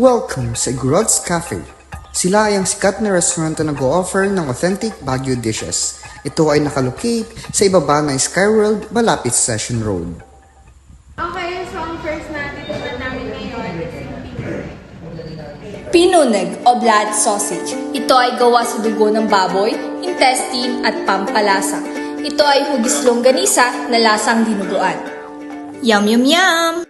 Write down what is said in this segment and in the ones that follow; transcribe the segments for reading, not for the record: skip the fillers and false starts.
Welcome sa Igorots Cafe. Sila ay ang sikat na restaurant na nag-o-offer ng authentic Baguio dishes. Ito ay nakalocate sa ibaba ng Skyworld malapit sa Session Road. Okay, so ang first na titikman namin ngayon is yung Pinuneg o blood sausage. Ito ay gawa sa dugo ng baboy, intestine at pampalasa. Ito ay hugis longganisa na lasang dinuguan. Yum, yum, yum!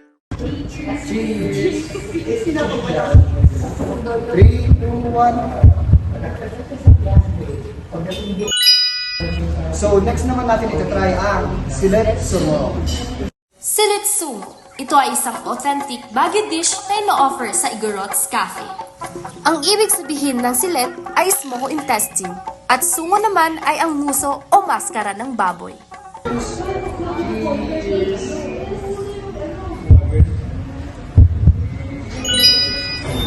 3, 2, 1. So, next naman natin itatry ang Silet Sumo. Silit sumo. Ito ay isang authentic Baguio dish na ino-offer sa Igorots Cafe. Ang ibig sabihin ng silet ay small intestine at sumo naman ay ang muso o maskara ng baboy.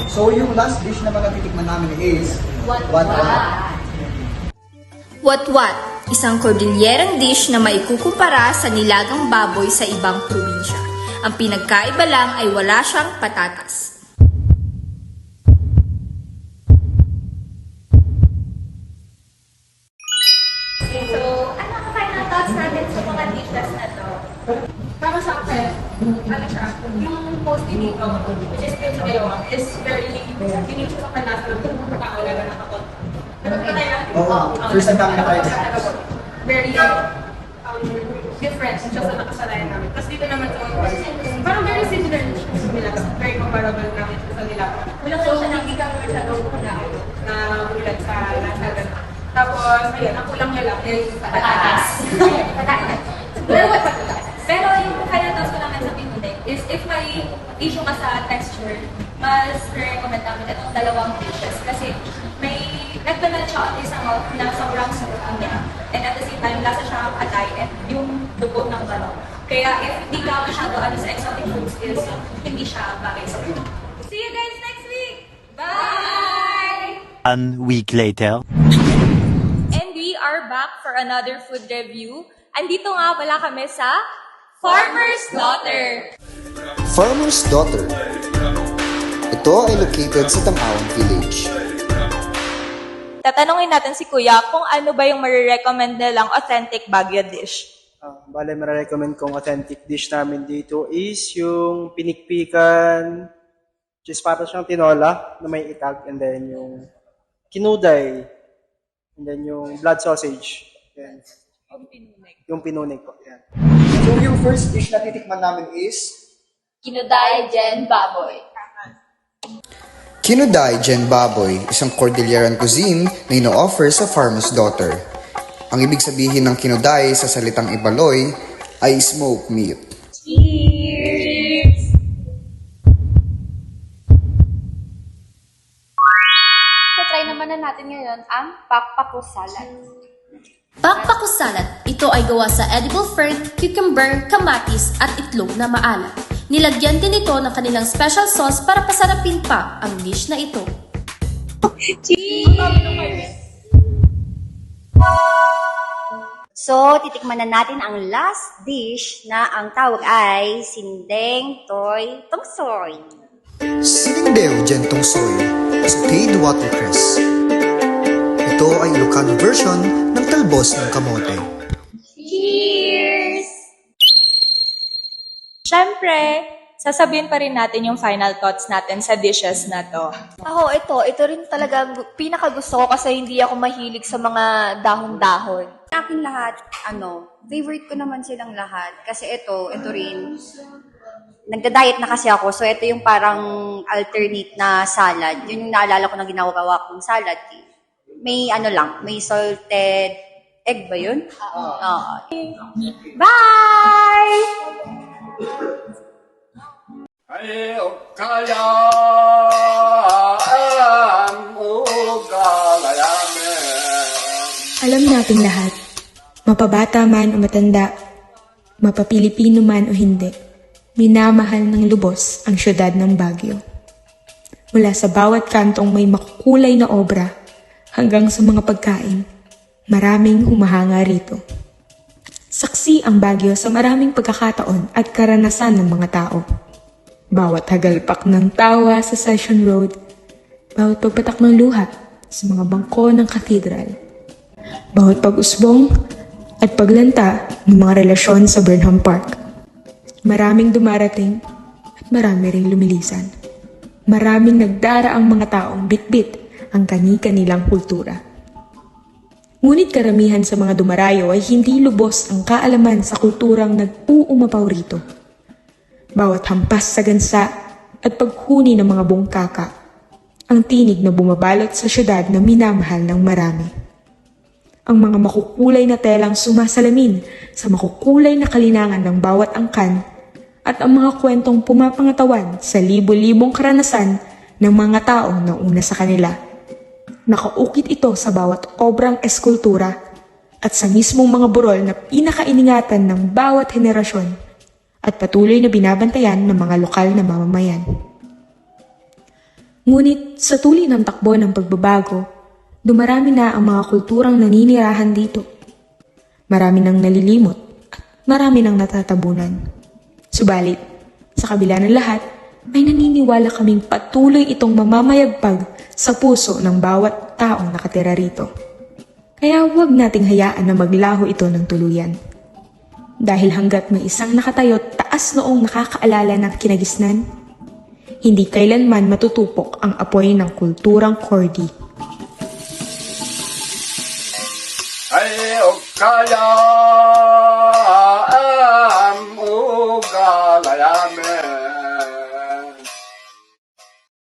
So, yung last dish naman na titikman namin is What-What. What-what? Isang kordilyerang dish na maikukumpara sa nilagang baboy sa ibang probinsya. Ang pinagkaiba lang ay wala siyang patatas. Okay, so ano ang final thoughts natin sa mga dishes na to? Para sa akin, ano siya, yung mostly dito, which is yung sayo, is very, hindi siya sa panasa ng tao na nakakot. Pero kaya, First time namin na-try this. very different siya sa nakasanayan namin. Tapos dito naman sa parang very similar siya nila. Very comparable namin sa nila. So, hindi kami masyadong na ulat sa lasa. Tapos, ayun, ang kulang niya lang is patatas. Pero yung kaya daw ko naman sa Pinuneg is if may issue ka sa texture, mas recommend namin itong dalawang dishes kasi may nagtanal siya at isang na sobrang sarap niya. And at the same time, lasa siya atay and yung dugo ng balong. Kaya if hindi ka masyado sa exotic foods is hindi siya bagay sa food. See you guys next week! Bye! 1 week later. And we are back for another food review. Andito nga pala kami sa Farmer's Daughter. Farmer's Daughter. Ito ay located sa Tangawang Village. Tatanungin natin si Kuya kung ano ba yung marirecommend nilang authentic Baguio dish. Bale, marirecommend kong authentic dish namin dito is yung pinikpikan, which is parang siyang tinola na may itag, and then yung kinuday, and then yung blood sausage. Yan. Yung pinuneg po. Yan. So, yung first dish na titikman namin is Kinuday Gen Baboy. Kinuday Gen Baboy, isang Cordilleran cuisine na ino-offer sa Farmer's Daughter. Ang ibig sabihin ng kinuday sa salitang Ibaloy ay smoked meat. Cheers! Try naman na natin ngayon ang pakpaku salad. Pakpaku salad. Ito ay gawa sa edible fern, cucumber, kamatis at itlog na maalat. Nilagyan din ito ng kanilang special sauce para pasarapin pa ang dish na ito. So, titikman na natin ang last dish na ang tawag ay Sindeng Toy Tongsoy. Sinindeo Gentong Soy, sauteed watercress. Ito ay Ilocano version ng talbos ng kamote. Cheers! Siyempre, sasabihin pa rin natin yung final thoughts natin sa dishes na to. Ako, ito rin talaga pinakagusto ko kasi hindi ako mahilig sa mga dahon-dahon. Sa akin lahat, favorite ko naman silang lahat. Kasi ito rin, nagda-diet na kasi ako. So, ito yung parang alternate na salad. Yun yung naalala ko na ginagawa kong salad. May may salted egg ba yun? Oo. Bye! Alam nating lahat, mapabata man o matanda, mapapilipino man o hindi, minamahal ng lubos ang syudad ng Baguio. Mula sa bawat kantong may makukulay na obra hanggang sa mga pagkain, maraming humahanga rito. Saksi ang Baguio sa maraming pagkakataon at karanasan ng mga tao. Bawat hagalpak ng tawa sa Session Road, bawat pagpatak ng luha sa mga bangko ng katedral, bawat pag-usbong at paglanta ng mga relasyon sa Burnham Park. Maraming dumarating at marami ring lumilisan. Maraming nagdara ang mga taong bitbit ang kani-kanilang kultura. Ngunit karamihan sa mga dumarayo ay hindi lubos ang kaalaman sa kulturang nag-uumapaw rito. Bawat hampas sa gansa at paghuni ng mga bungkaka, ang tinig na bumabalot sa syudad na minamahal ng marami. Ang mga makukulay na telang sumasalamin sa makukulay na kalinangan ng bawat angkan at ang mga kwentong pumapangatawan sa libo-libong karanasan ng mga taong nauna sa kanila. Nakaukit ito sa bawat obrang eskultura at sa mismong mga burol na pinakainingatan ng bawat henerasyon at patuloy na binabantayan ng mga lokal na mamamayan. Ngunit sa tuloy ng takbo ng pagbabago, dumarami na ang mga kulturang naninirahan dito. Marami nang nalilimot at marami nang natatabunan. Subalit, sa kabila ng lahat, ay naniniwala kaming patuloy itong mamamayagpag sa puso ng bawat taong nakatira rito. Kaya huwag nating hayaan na maglaho ito ng tuluyan. Dahil hanggat may isang nakatayo taas noong nakakaalala ng kinagisnan, hindi kailanman matutupok ang apoy ng kulturang Cordy. Ay, o kaya